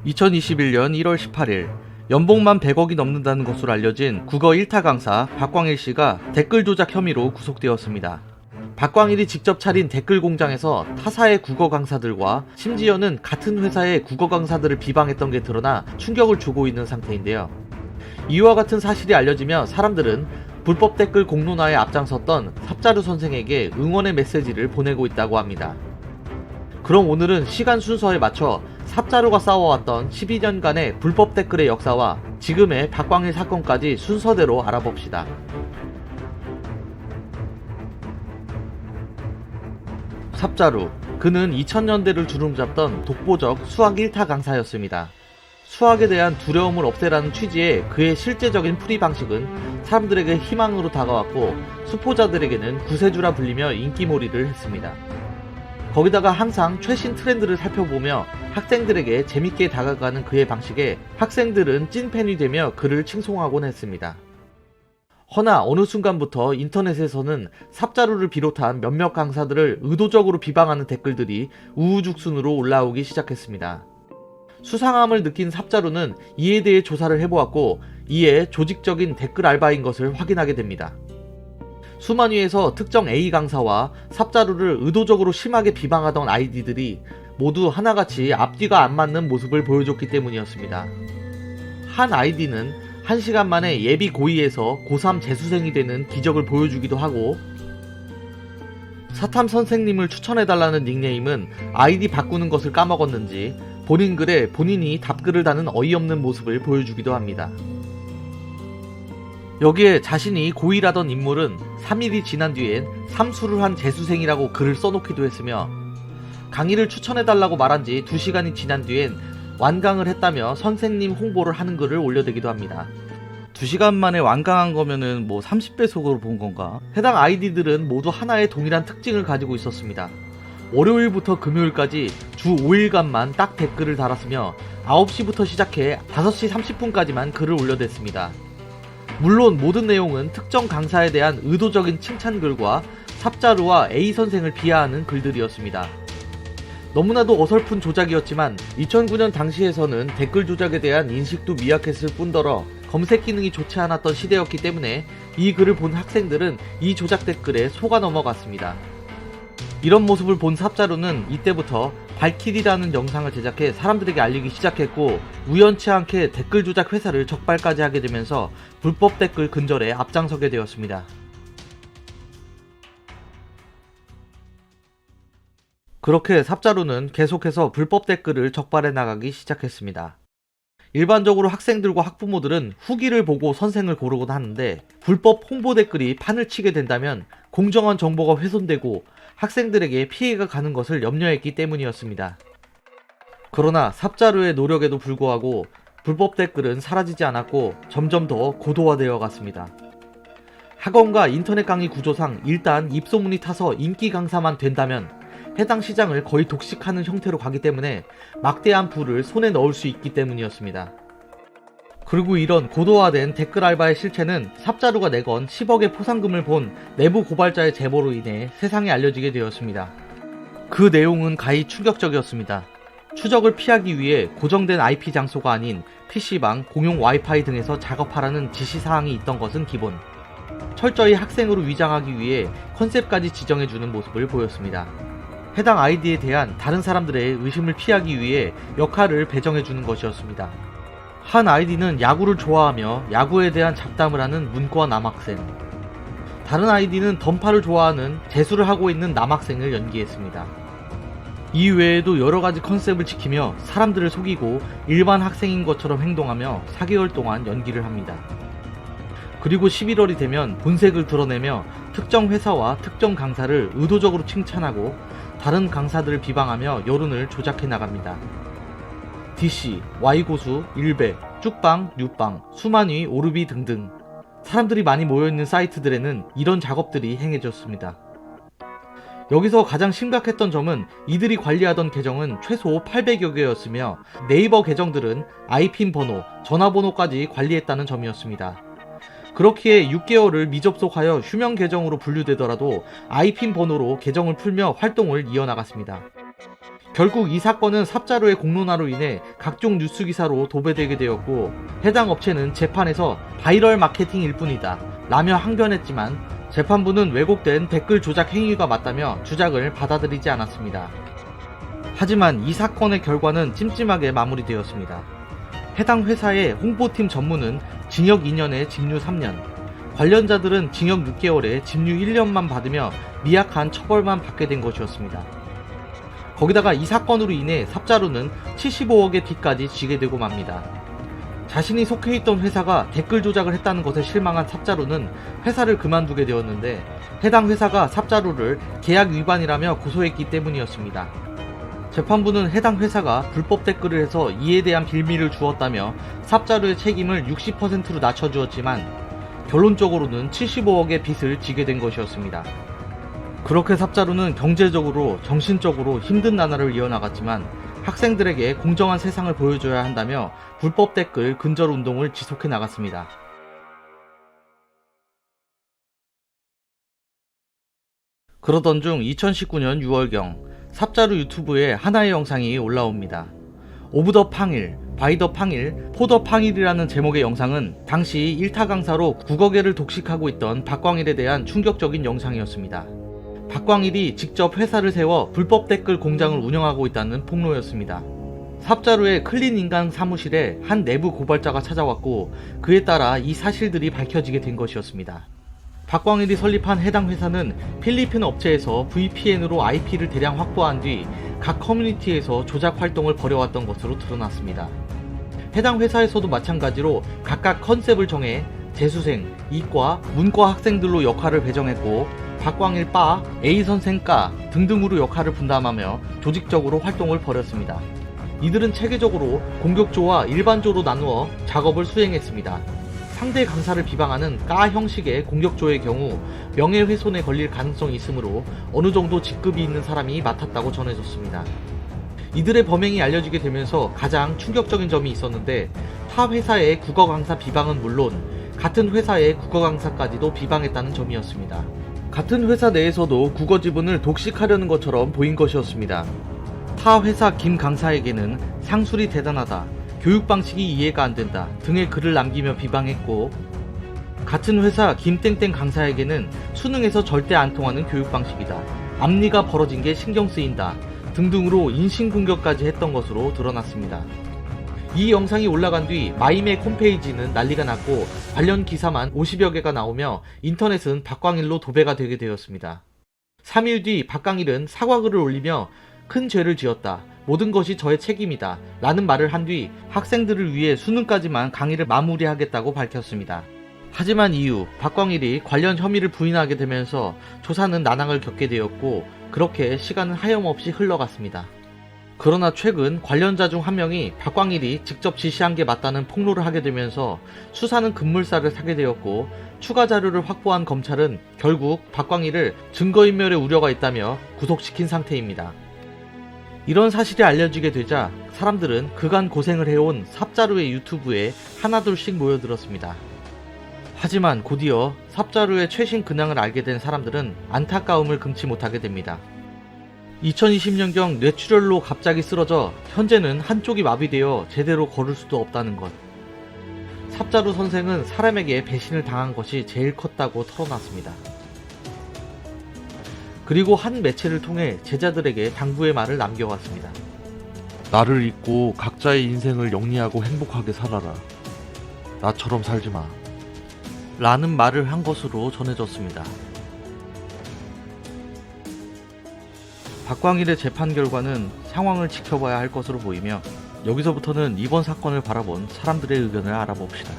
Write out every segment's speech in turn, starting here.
2021년 1월 18일 연봉만 100억이 넘는다는 것으로 알려진 국어 1타 강사 박광일 씨가 댓글 조작 혐의로 구속되었습니다. 박광일이 직접 차린 댓글 공장에서 타사의 국어 강사들과 심지어는 같은 회사의 국어 강사들을 비방했던 게 드러나 충격을 주고 있는 상태인데요. 이와 같은 사실이 알려지며 사람들은 불법 댓글 공론화에 앞장섰던 삽자루 선생에게 응원의 메시지를 보내고 있다고 합니다. 그럼 오늘은 시간 순서에 맞춰 삽자루가 쌓아왔던 12년간의 불법 댓글의 역사와 지금의 박광일 사건까지 순서대로 알아봅시다. 삽자루, 그는 2000년대를 주름잡던 독보적 수학 1타 강사였습니다. 수학에 대한 두려움을 없애라는 취지의 그의 실제적인 풀이 방식은 사람들에게 희망으로 다가왔고 수포자들에게는 구세주라 불리며 인기몰이를 했습니다. 거기다가 항상 최신 트렌드를 살펴보며 학생들에게 재밌게 다가가는 그의 방식에 학생들은 찐팬이 되며 그를 칭송하곤 했습니다. 허나 어느 순간부터 인터넷에서는 삽자루를 비롯한 몇몇 강사들을 의도적으로 비방하는 댓글들이 우후죽순으로 올라오기 시작했습니다. 수상함을 느낀 삽자루는 이에 대해 조사를 해보았고 이에 조직적인 댓글 알바인 것을 확인하게 됩니다. 수만위에서 특정 A 강사와 삽자루를 의도적으로 심하게 비방하던 아이디들이 모두 하나같이 앞뒤가 안 맞는 모습을 보여줬기 때문이었습니다. 한 아이디는 1시간 만에 예비 고2에서 고3 재수생이 되는 기적을 보여주기도 하고, 사탐 선생님을 추천해달라는 닉네임은 아이디 바꾸는 것을 까먹었는지 본인 글에 본인이 답글을 다는 어이없는 모습을 보여주기도 합니다. 여기에 자신이 고1하던 인물은 3일이 지난 뒤엔 삼수를 한 재수생이라고 글을 써놓기도 했으며, 강의를 추천해달라고 말한 지 2시간이 지난 뒤엔 완강을 했다며 선생님 홍보를 하는 글을 올려대기도 합니다. 2시간 만에 완강한 거면은 30배속으로 본 건가? 해당 아이디들은 모두 하나의 동일한 특징을 가지고 있었습니다. 월요일부터 금요일까지 주 5일간만 딱 댓글을 달았으며 9시부터 시작해 5시 30분까지만 글을 올려댔습니다. 물론 모든 내용은 특정 강사에 대한 의도적인 칭찬글과 삽자루와 A 선생을 비하하는 글들이었습니다. 너무나도 어설픈 조작이었지만 2009년 당시에서는 댓글 조작에 대한 인식도 미약했을 뿐더러 검색 기능이 좋지 않았던 시대였기 때문에 이 글을 본 학생들은 이 조작 댓글에 속아 넘어갔습니다. 이런 모습을 본 삽자루는 이때부터 발키리라는 영상을 제작해 사람들에게 알리기 시작했고, 우연치 않게 댓글 조작 회사를 적발까지 하게 되면서 불법 댓글 근절에 앞장서게 되었습니다. 그렇게 삽자루는 계속해서 불법 댓글을 적발해 나가기 시작했습니다. 일반적으로 학생들과 학부모들은 후기를 보고 선생을 고르곤 하는데, 불법 홍보 댓글이 판을 치게 된다면 공정한 정보가 훼손되고 학생들에게 피해가 가는 것을 염려했기 때문이었습니다. 그러나 삽자루의 노력에도 불구하고 불법 댓글은 사라지지 않았고 점점 더 고도화되어 갔습니다. 학원과 인터넷 강의 구조상 일단 입소문이 타서 인기 강사만 된다면 해당 시장을 거의 독식하는 형태로 가기 때문에 막대한 부를 손에 넣을 수 있기 때문이었습니다. 그리고 이런 고도화된 댓글 알바의 실체는 삽자루가 내건 10억의 포상금을 본 내부 고발자의 제보로 인해 세상에 알려지게 되었습니다. 그 내용은 가히 충격적이었습니다. 추적을 피하기 위해 고정된 IP 장소가 아닌 PC방, 공용 와이파이 등에서 작업하라는 지시사항이 있던 것은 기본. 철저히 학생으로 위장하기 위해 컨셉까지 지정해주는 모습을 보였습니다. 해당 아이디에 대한 다른 사람들의 의심을 피하기 위해 역할을 배정해주는 것이었습니다. 한 아이디는 야구를 좋아하며 야구에 대한 잡담을 하는 문과 남학생, 다른 아이디는 던파를 좋아하는 재수를 하고 있는 남학생을 연기했습니다. 이 외에도 여러가지 컨셉을 지키며 사람들을 속이고 일반 학생인 것처럼 행동하며 4개월 동안 연기를 합니다. 그리고 11월이 되면 본색을 드러내며 특정 회사와 특정 강사를 의도적으로 칭찬하고 다른 강사들을 비방하며 여론을 조작해 나갑니다. DC, Y고수, 일배, 쭉방, 뉴빵, 수만위, 오르비 등등 사람들이 많이 모여있는 사이트들에는 이런 작업들이 행해졌습니다. 여기서 가장 심각했던 점은 이들이 관리하던 계정은 최소 800여 개였으며 네이버 계정들은 IPN 번호, 전화번호까지 관리했다는 점이었습니다. 그렇기에 6개월을 미접속하여 휴면 계정으로 분류되더라도 IPN 번호로 계정을 풀며 활동을 이어나갔습니다. 결국 이 사건은 삽자루의 공론화로 인해 각종 뉴스 기사로 도배되게 되었고, 해당 업체는 재판에서 바이럴 마케팅일 뿐이다 라며 항변했지만 재판부는 왜곡된 댓글 조작 행위가 맞다며 주장을 받아들이지 않았습니다. 하지만 이 사건의 결과는 찜찜하게 마무리되었습니다. 해당 회사의 홍보팀 전무는 징역 2년에 집유 3년, 관련자들은 징역 6개월에 집유 1년만 받으며 미약한 처벌만 받게 된 것이었습니다. 거기다가 이 사건으로 인해 삽자루는 75억의 빚까지 지게 되고 맙니다. 자신이 속해 있던 회사가 댓글 조작을 했다는 것에 실망한 삽자루는 회사를 그만두게 되었는데, 해당 회사가 삽자루를 계약 위반이라며 고소했기 때문이었습니다. 재판부는 해당 회사가 불법 댓글을 해서 이에 대한 빌미를 주었다며 삽자루의 책임을 60%로 낮춰주었지만 결론적으로는 75억의 빚을 지게 된 것이었습니다. 그렇게 삽자루는 경제적으로, 정신적으로 힘든 나날을 이어나갔지만 학생들에게 공정한 세상을 보여줘야 한다며 불법 댓글 근절 운동을 지속해 나갔습니다. 그러던 중 2019년 6월경 삽자루 유튜브에 하나의 영상이 올라옵니다. 오브 더 팡일, 바이 더 팡일, 포 더 팡일이라는 제목의 영상은 당시 1타 강사로 국어계를 독식하고 있던 박광일에 대한 충격적인 영상이었습니다. 박광일이 직접 회사를 세워 불법 댓글 공장을 운영하고 있다는 폭로였습니다. 삽자루의 클린인간 사무실에 한 내부 고발자가 찾아왔고 그에 따라 이 사실들이 밝혀지게 된 것이었습니다. 박광일이 설립한 해당 회사는 필리핀 업체에서 VPN으로 IP를 대량 확보한 뒤 각 커뮤니티에서 조작 활동을 벌여왔던 것으로 드러났습니다. 해당 회사에서도 마찬가지로 각각 컨셉을 정해 재수생, 이과, 문과 학생들로 역할을 배정했고 박광일 바, A선생 과 등등으로 역할을 분담하며 조직적으로 활동을 벌였습니다. 이들은 체계적으로 공격조와 일반조로 나누어 작업을 수행했습니다. 상대 강사를 비방하는 까 형식의 공격조의 경우 명예훼손에 걸릴 가능성이 있으므로 어느 정도 직급이 있는 사람이 맡았다고 전해졌습니다. 이들의 범행이 알려지게 되면서 가장 충격적인 점이 있었는데, 타 회사의 국어 강사 비방은 물론 같은 회사의 국어 강사까지도 비방했다는 점이었습니다. 같은 회사 내에서도 국어 지분을 독식하려는 것처럼 보인 것이었습니다. 타 회사 김 강사에게는 상술이 대단하다, 교육 방식이 이해가 안 된다 등의 글을 남기며 비방했고, 같은 회사 김땡땡 강사에게는 수능에서 절대 안 통하는 교육 방식이다, 앞니가 벌어진 게 신경 쓰인다 등등으로 인신공격까지 했던 것으로 드러났습니다. 이 영상이 올라간 뒤 마이맥 홈페이지는 난리가 났고 관련 기사만 50여 개가 나오며 인터넷은 박광일로 도배가 되게 되었습니다. 3일 뒤 박광일은 사과글을 올리며 큰 죄를 지었다, 모든 것이 저의 책임이다 라는 말을 한 뒤 학생들을 위해 수능까지만 강의를 마무리하겠다고 밝혔습니다. 하지만 이후 박광일이 관련 혐의를 부인하게 되면서 조사는 난항을 겪게 되었고 그렇게 시간은 하염없이 흘러갔습니다. 그러나 최근 관련자 중 한 명이 박광일이 직접 지시한 게 맞다는 폭로를 하게 되면서 수사는 급물살을 타게 되었고, 추가 자료를 확보한 검찰은 결국 박광일을 증거인멸의 우려가 있다며 구속시킨 상태입니다. 이런 사실이 알려지게 되자 사람들은 그간 고생을 해온 삽자루의 유튜브에 하나둘씩 모여들었습니다. 하지만 곧이어 삽자루의 최신 근황을 알게 된 사람들은 안타까움을 금치 못하게 됩니다. 2020년경 뇌출혈로 갑자기 쓰러져 현재는 한쪽이 마비되어 제대로 걸을 수도 없다는 것. 삽자루 선생은 사람에게 배신을 당한 것이 제일 컸다고 털어놨습니다. 그리고 한 매체를 통해 제자들에게 당부의 말을 남겨왔습니다. 나를 잊고 각자의 인생을 영리하고 행복하게 살아라. 나처럼 살지마. 라는 말을 한 것으로 전해졌습니다. 박광일의 재판 결과는 상황을 지켜봐야 할 것으로 보이며, 여기서부터는 이번 사건을 바라본 사람들의 의견을 알아봅시다.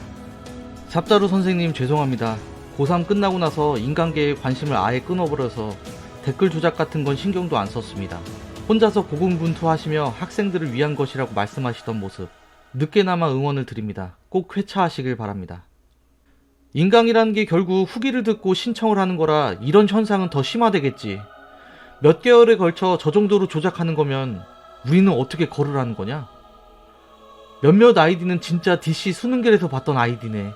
삽자루 선생님 죄송합니다. 고3 끝나고 나서 인간계에 관심을 아예 끊어버려서 댓글 조작 같은 건 신경도 안 썼습니다. 혼자서 고군분투하시며 학생들을 위한 것이라고 말씀하시던 모습, 늦게나마 응원을 드립니다. 꼭 회차하시길 바랍니다. 인강이라는 게 결국 후기를 듣고 신청을 하는 거라 이런 현상은 더 심화되겠지. 몇 개월에 걸쳐 저 정도로 조작하는 거면 우리는 어떻게 걸으라는 거냐? 몇몇 아이디는 진짜 DC 수능결에서 봤던 아이디네.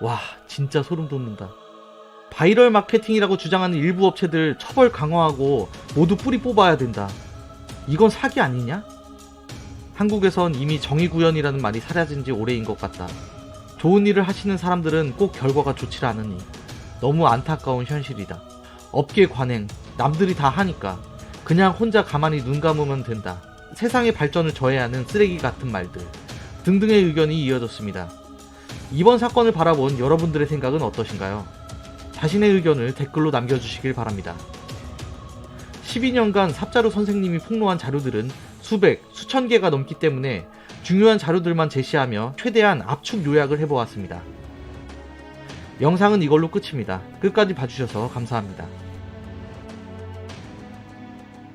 와, 진짜 소름 돋는다. 바이럴 마케팅이라고 주장하는 일부 업체들 처벌 강화하고 모두 뿌리 뽑아야 된다. 이건 사기 아니냐? 한국에선 이미 정의구현이라는 말이 사라진 지 오래인 것 같다. 좋은 일을 하시는 사람들은 꼭 결과가 좋지 않으니 너무 안타까운 현실이다. 업계 관행, 남들이 다 하니까 그냥 혼자 가만히 눈 감으면 된다. 세상의 발전을 저해하는 쓰레기 같은 말들 등등의 의견이 이어졌습니다. 이번 사건을 바라본 여러분들의 생각은 어떠신가요? 자신의 의견을 댓글로 남겨주시길 바랍니다. 12년간 삽자루 선생님이 폭로한 자료들은 수백, 수천 개가 넘기 때문에 중요한 자료들만 제시하며 최대한 압축 요약을 해보았습니다. 영상은 이걸로 끝입니다. 끝까지 봐주셔서 감사합니다.